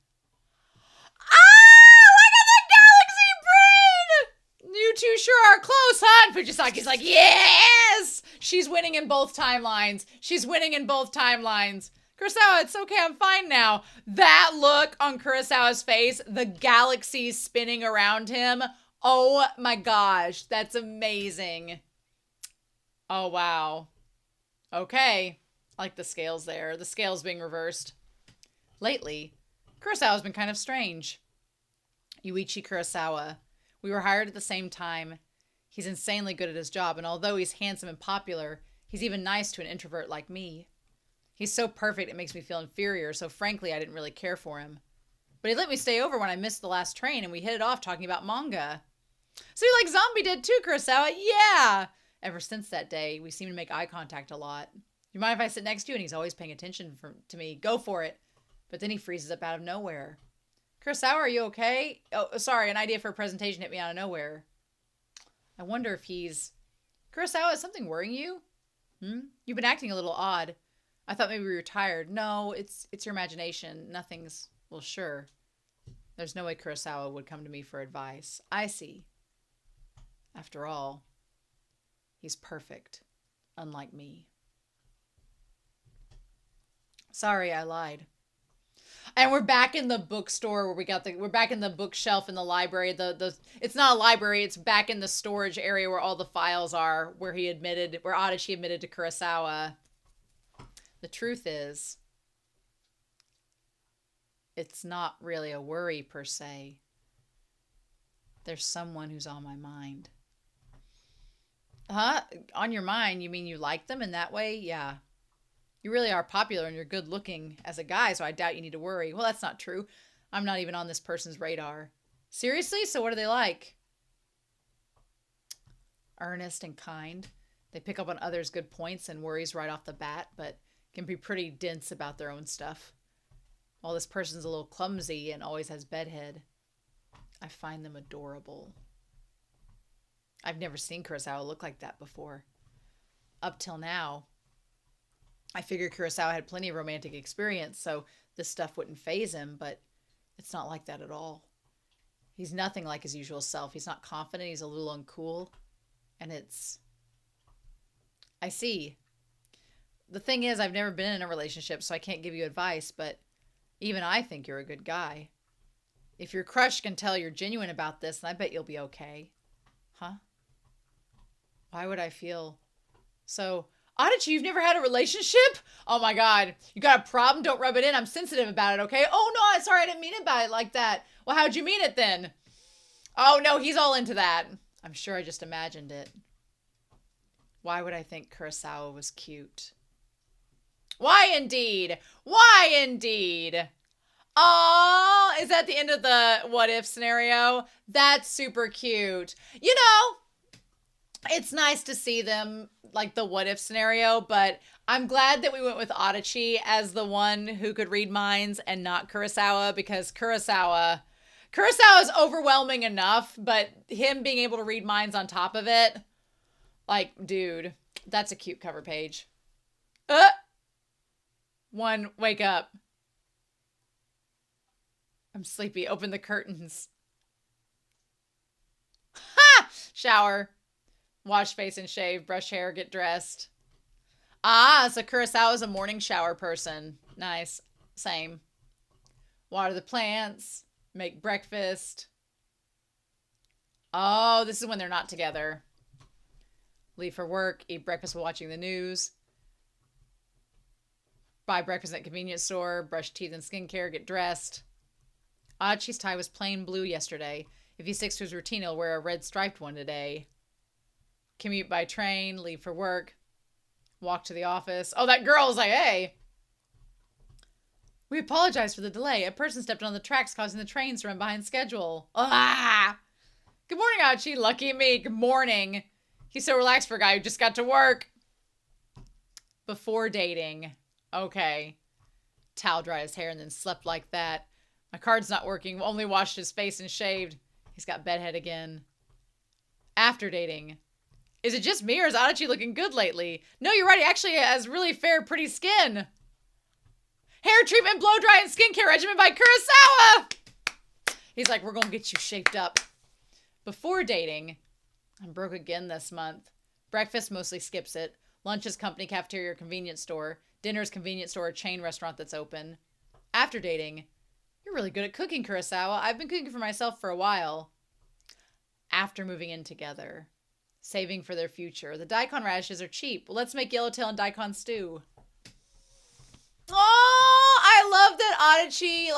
Ah! Look at the galaxy brain! You two sure are close, huh? And Fujisaki's like, yes! She's winning in both timelines. She's winning in both timelines. Kurosawa, it's okay, I'm fine now. That look on Kurosawa's face, the galaxy spinning around him. Oh my gosh, that's amazing. Oh, wow. Okay. I like the scales there. The scales being reversed. Lately, Kurosawa's been kind of strange. Yuichi Kurosawa. We were hired at the same time. He's insanely good at his job, and although he's handsome and popular, he's even nice to an introvert like me. He's so perfect it makes me feel inferior, so frankly I didn't really care for him. But he let me stay over when I missed the last train, and we hit it off talking about manga. So you like Zombie did too, Kurosawa? Yeah! Ever since that day, we seem to make eye contact a lot. You mind if I sit next to you? And he's always paying attention to me. Go for it. But then he freezes up out of nowhere. Kurosawa, are you okay? Oh, sorry, an idea for a presentation hit me out of nowhere. I wonder if he's... Kurosawa, is something worrying you? You've been acting a little odd. I thought maybe we were tired. No, it's your imagination. Nothing's... Well, sure. There's no way Kurosawa would come to me for advice. I see. After all, he's perfect. Unlike me. Sorry, I lied. And we're back in the bookstore where we're back in the bookshelf in the library. It's not a library, it's back in the storage area where all the files are, where Adachi admitted to Kurosawa. The truth is, it's not really a worry per se. There's someone who's on my mind. Huh? On your mind? You mean you like them in that way? Yeah. You really are popular and you're good looking as a guy, so I doubt you need to worry. Well, that's not true. I'm not even on this person's radar. Seriously? So what are they like? Earnest and kind. They pick up on others' good points and worries right off the bat, but can be pretty dense about their own stuff. While this person's a little clumsy and always has bedhead, I find them adorable. I've never seen Kurosawa look like that before. Up till now, I figured Kurosawa had plenty of romantic experience, so this stuff wouldn't faze him, but it's not like that at all. He's nothing like his usual self. He's not confident, he's a little uncool, and I see. The thing is, I've never been in a relationship, so I can't give you advice, but even I think you're a good guy. If your crush can tell you're genuine about this, then I bet you'll be okay. Huh? Why would I feel so... Adachi, you've never had a relationship? Oh my god. You got a problem? Don't rub it in. I'm sensitive about it, okay? Oh no, I'm sorry. I didn't mean it by it like that. Well, how'd you mean it then? Oh no, he's all into that. I'm sure I just imagined it. Why would I think Kurosawa was cute? Why indeed? Why indeed? Oh, is that the end of the what if scenario? That's super cute. You know, it's nice to see them like the what if scenario, but I'm glad that we went with Adachi as the one who could read minds and not Kurosawa, because Kurosawa is overwhelming enough, but him being able to read minds on top of it, like, dude, that's a cute cover page. One, wake up. I'm sleepy. Open the curtains. Ha! Shower. Wash face and shave. Brush hair. Get dressed. Ah, so Kurosawa's a morning shower person. Nice. Same. Water the plants. Make breakfast. Oh, this is when they're not together. Leave for work. Eat breakfast while watching the news. Buy breakfast at convenience store. Brush teeth and skincare. Get dressed. Adachi's tie was plain blue yesterday. If he sticks to his routine, he'll wear a red striped one today. Commute by train. Leave for work. Walk to the office. Oh, that girl's like, hey. We apologize for the delay. A person stepped on the tracks, causing the trains to run behind schedule. Ah! Good morning, Adachi. Lucky me. Good morning. He's so relaxed for a guy who just got to work. Before dating. Okay. Towel dry his hair and then slept like that. My card's not working. Only washed his face and shaved. He's got bedhead again. After dating. Is it just me or is Adachi looking good lately? No, you're right. He actually has really fair, pretty skin. Hair treatment, blow dry, and skincare regimen by Kurosawa. He's like, we're going to get you shaped up. Before dating. I'm broke again this month. Breakfast mostly skips it. Lunch is company, cafeteria, or convenience store. Dinner is convenience store or chain restaurant that's open. After dating. You're really good at cooking, Kurosawa. I've been cooking for myself for a while. After moving in together. Saving for their future. The daikon radishes are cheap. Well, let's make yellowtail and daikon stew. Oh, I love that Adachi,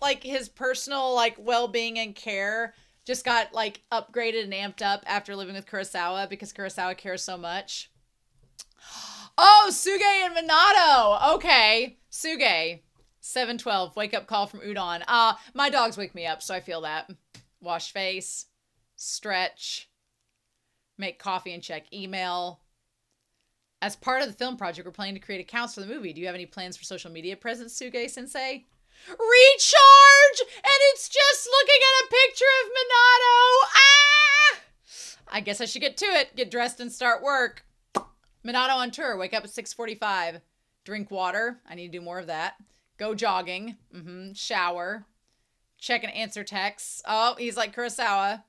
like his personal, like, well-being and care just got, like, upgraded and amped up after living with Kurosawa because Kurosawa cares so much. Oh, Sugay and Minato. Okay. Sugay. 7:12. Wake up call from Udon. My dogs wake me up, so I feel that. Wash face. Stretch. Make coffee and check email. As part of the film project, we're planning to create accounts for the movie. Do you have any plans for social media presence, Sugay-sensei? Recharge! And it's just looking at a picture of Minato. Ah! I guess I should get to it. Get dressed and start work. Minato on tour. Wake up at 6:45. Drink water. I need to do more of that. Go jogging. Shower. Check and answer texts. Oh, he's like Kurosawa.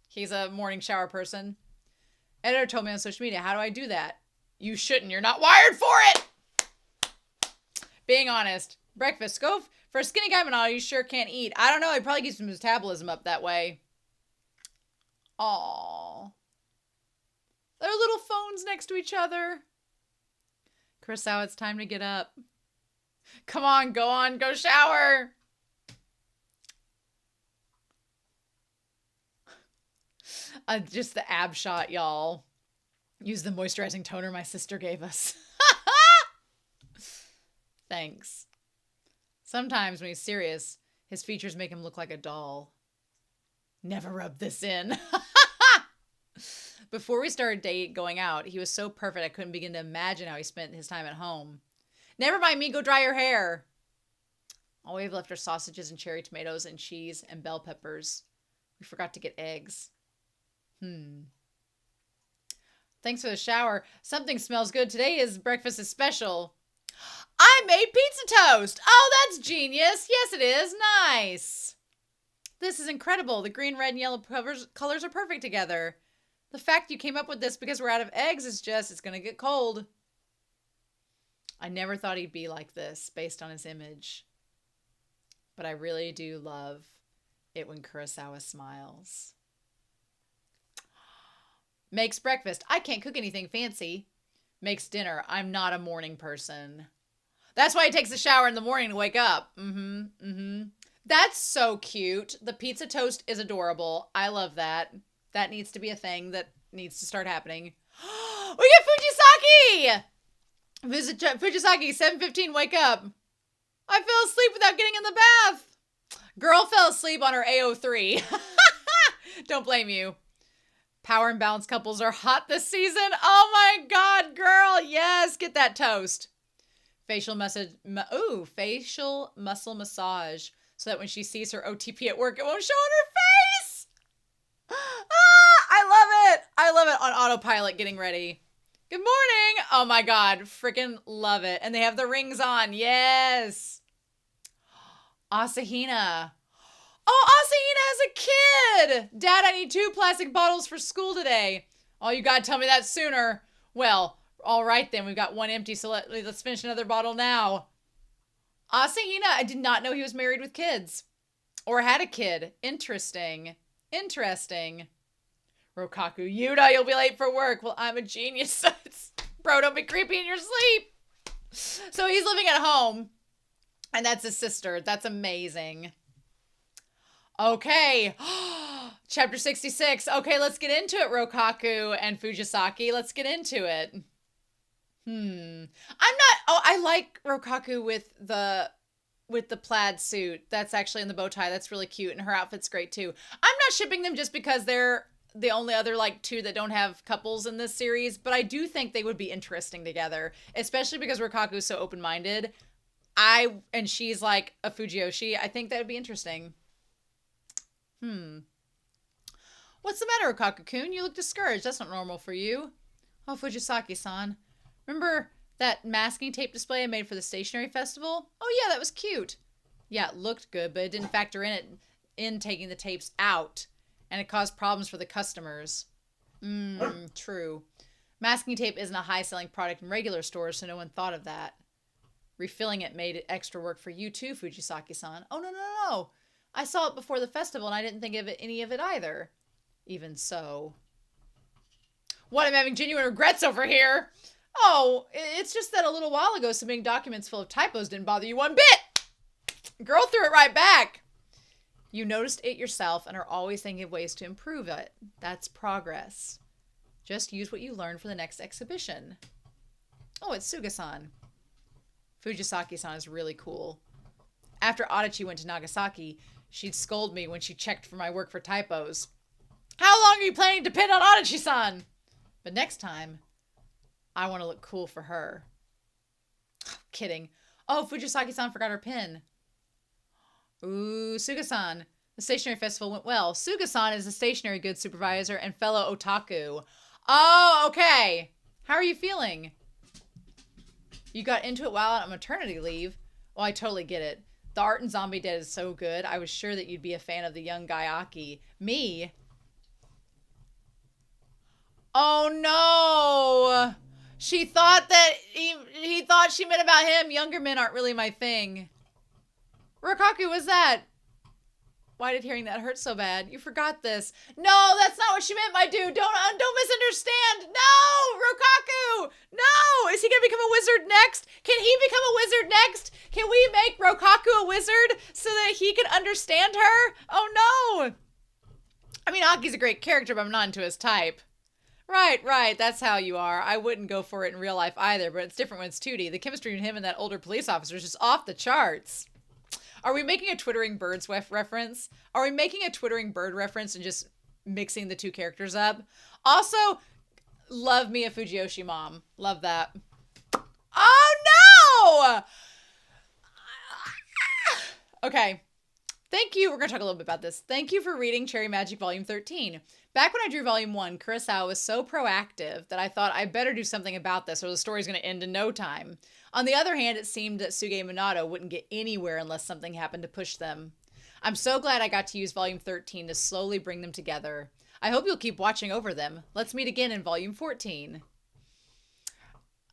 He's a morning shower person. Editor told me on social media. How do I do that? You shouldn't. You're not wired for it. Being honest. Breakfast. Go for a skinny guy, Minato. You sure can't eat. I don't know. He probably keeps his metabolism up that way. Aww. Their little phones next to each other. Kurosawa, it's time to get up. Come on, go shower. Just the ab shot, y'all. Use the moisturizing toner my sister gave us. Thanks. Sometimes when he's serious, his features make him look like a doll. Never rub this in. Before we started going out, he was so perfect I couldn't begin to imagine how he spent his time at home. Never mind me, go dry your hair. All we have left are sausages and cherry tomatoes and cheese and bell peppers. We forgot to get eggs. Thanks for the shower. Something smells good. Breakfast is special. I made pizza toast. Oh, that's genius. Yes, it is. Nice. This is incredible. The green, red, and yellow colors are perfect together. The fact you came up with this because we're out of eggs is just, it's going to get cold. I never thought he'd be like this based on his image. But I really do love it when Kurosawa smiles. Makes breakfast. I can't cook anything fancy. Makes dinner. I'm not a morning person. That's why he takes a shower in the morning to wake up. That's so cute. The pizza toast is adorable. I love that. That needs to be a thing that needs to start happening. We get Fujisaki! Fujisaki, 7:15, wake up. I fell asleep without getting in the bath. Girl fell asleep on her AO3. Don't blame you. Power and balance couples are hot this season. Oh my God, girl. Yes, get that toast. Facial muscle massage so that when she sees her OTP at work, it won't show on her face. I love it on autopilot getting ready. Good morning. Oh my God. Freaking love it. And they have the rings on. Yes. Asahina. Oh, Asahina has a kid. Dad, I need 2 plastic bottles for school today. Oh, you got to tell me that sooner. Well, all right then. We've got 1 empty, so let's finish another bottle now. Asahina, I did not know he was married with kids. Or had a kid. Interesting. Rokaku, Yuta, you'll be late for work. Well, I'm a genius. Bro, don't be creepy in your sleep. So he's living at home. And that's his sister. That's amazing. Okay. Chapter 66. Okay, let's get into it, Rokaku and Fujisaki. Let's get into it. I like Rokaku with the plaid suit. That's actually in the bow tie. That's really cute. And her outfit's great too. I'm not shipping them just because they're the only other 2 that don't have couples in this series, but I do think they would be interesting together, especially because Rokaku's so open-minded. And she's like a Fujiyoshi. I think that would be interesting. What's the matter, Rokaku-kun? You look discouraged. That's not normal for you. Oh, Fujisaki-san. Remember that masking tape display I made for the stationery festival? Oh yeah, that was cute. Yeah, it looked good, but it didn't factor in taking the tapes out. And it caused problems for the customers. True. Masking tape isn't a high-selling product in regular stores, so no one thought of that. Refilling it made it extra work for you too, Fujisaki-san. Oh, no. I saw it before the festival, and I didn't think of any of it either. Even so. What, I'm having genuine regrets over here? Oh, it's just that a little while ago, submitting documents full of typos didn't bother you one bit. Girl threw it right back. You noticed it yourself and are always thinking of ways to improve it. That's progress. Just use what you learned for the next exhibition. Oh, it's Suga-san. Fujisaki-san is really cool. After Adachi went to Nagasaki, she'd scold me when she checked for my work for typos. How long are you planning to pin on Adachi-san? But next time, I want to look cool for her. Kidding. Oh, Fujisaki-san forgot her pin. Ooh, Suga-san. The stationery festival went well. Suga-san is a stationery goods supervisor and fellow otaku. Oh, okay. How are you feeling? You got into it while on maternity leave. Well, I totally get it. The art in Zombie Dead is so good. I was sure that you'd be a fan of the young guy Aki. Me? Oh, no. She thought that he thought she meant about him. Younger men aren't really my thing. Rokaku, what's that? Why did hearing that hurt so bad? You forgot this. No, that's not what she meant, my dude. Don't misunderstand. No, Rokaku. No. Is he going to become a wizard next? Can he become a wizard next? Can we make Rokaku a wizard so that he can understand her? Oh, no. I mean, Aki's a great character, but I'm not into his type. Right. That's how you are. I wouldn't go for it in real life either, but it's different when it's 2D. The chemistry between him and that older police officer is just off the charts. Are we making a twittering birds reference? Are we making a twittering bird reference and just mixing the two characters up? Also, love me a Fujiyoshi mom. Love that. Oh no! Okay. Thank you. We're going to talk a little bit about this. Thank you for reading Cherry Magic Volume 13. Back when I drew Volume 1, Kurosawa was so proactive that I thought I better do something about this or the story's going to end in no time. On the other hand, it seemed that Sugay and Minato wouldn't get anywhere unless something happened to push them. I'm so glad I got to use Volume 13 to slowly bring them together. I hope you'll keep watching over them. Let's meet again in Volume 14.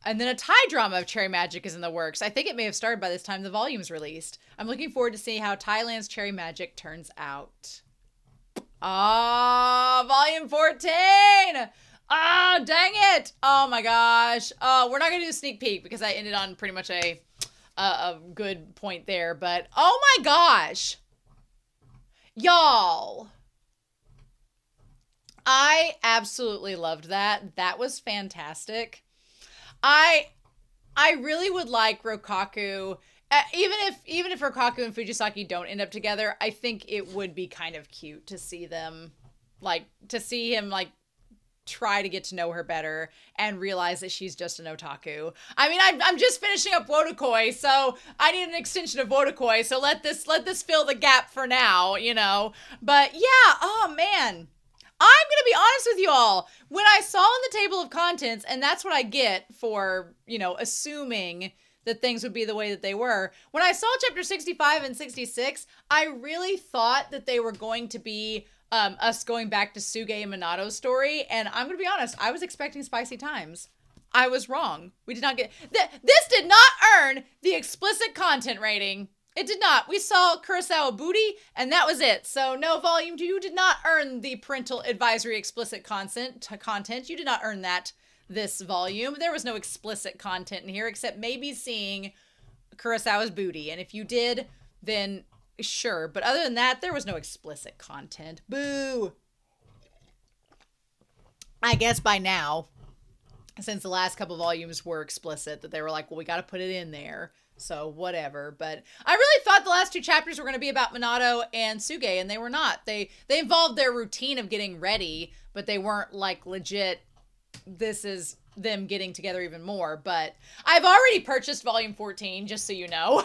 And then a Thai drama of Cherry Magic is in the works. I think it may have started by this time the volume's released. I'm looking forward to seeing how Thailand's Cherry Magic turns out. Ah, Volume 14! Ah, dang it! Oh my gosh. Oh, we're not going to do a sneak peek because I ended on pretty much a good point there. But, oh my gosh! Y'all! I absolutely loved that. That was fantastic. I really would like Rokaku, even if Rokaku and Fujisaki don't end up together, I think it would be kind of cute to see them, like, to see him, like, try to get to know her better and realize that she's just an otaku. I mean, I'm just finishing up Wodokoi, so I need an extension of Wodokoi, so let this fill the gap for now, you know. But yeah, oh man. I'm going to be honest with you all. When I saw in the table of contents, and that's what I get for, you know, assuming that things would be the way that they were. When I saw chapter 65 and 66, I really thought that they were going to be us going back to Sugay and Minato's story. And I'm going to be honest, I was expecting spicy times. I was wrong. We did not get... This did not earn the explicit content rating. It did not. We saw Kurosawa booty, and that was it. So no, Volume 2, you did not earn the parental advisory explicit content. You did not earn that this volume. There was no explicit content in here except maybe seeing Kurosawa's booty. And if you did, then sure. But other than that, there was no explicit content. Boo! I guess by now, since the last couple volumes were explicit, that they were like, well, we got to put it in there. So whatever, but I really thought the last two chapters were going to be about Minato and Sugay, and they were not. They involved their routine of getting ready, but they weren't like legit, this is them getting together even more. But I've already purchased Volume 14, just so you know.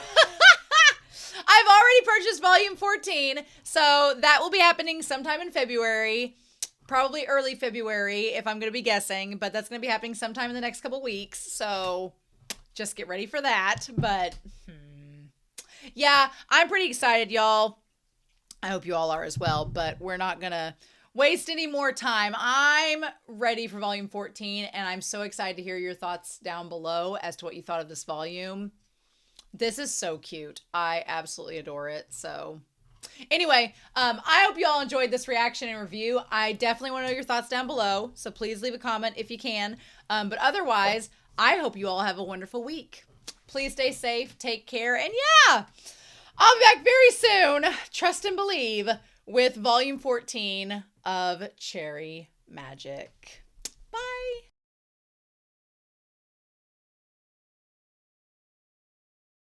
I've already purchased Volume 14, so that will be happening sometime in February. Probably early February, if I'm going to be guessing, but that's going to be happening sometime in the next couple weeks, so... just get ready for that. But yeah, I'm pretty excited, y'all. I hope you all are as well, but we're not gonna waste any more time. I'm ready for Volume 14, and I'm so excited to hear your thoughts down below as to what you thought of this volume. This is so cute. I absolutely adore it. So anyway, I hope you all enjoyed this reaction and review. I definitely want to know your thoughts down below, so please leave a comment if you can. But otherwise, I hope you all have a wonderful week. Please stay safe, take care, and yeah, I'll be back very soon, trust and believe, with Volume 14 of Cherry Magic.